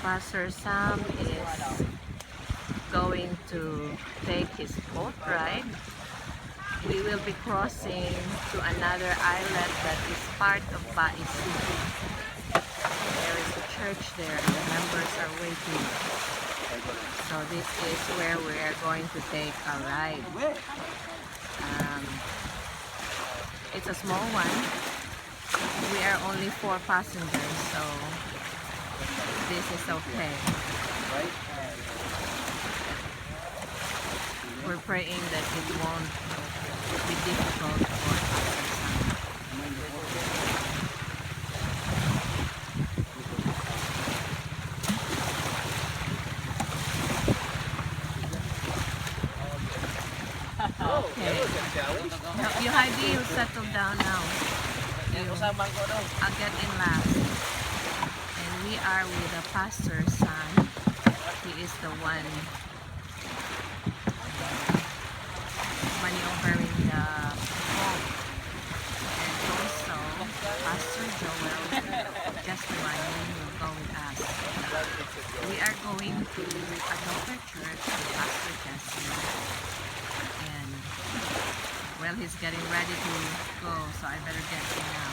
Pastor Sam is going to take his boat ride. We will be crossing to another island that is part of Bai City. There is a church there and the members are waiting. So this is where we are going to take a ride. It's a small one. We are only 4 passengers, so this is okay. We're praying that it won't be difficult for Pastor Sam. Okay. No, you Heidi, you settle down now. I'll get in last. And we are with the pastor's son. He is the one maneuvering the boat. And also, Pastor Joel, just reminding, will go with us. We are going to a daughter church with Pastor Jesse. And well, he's getting ready to go, so I better get him now.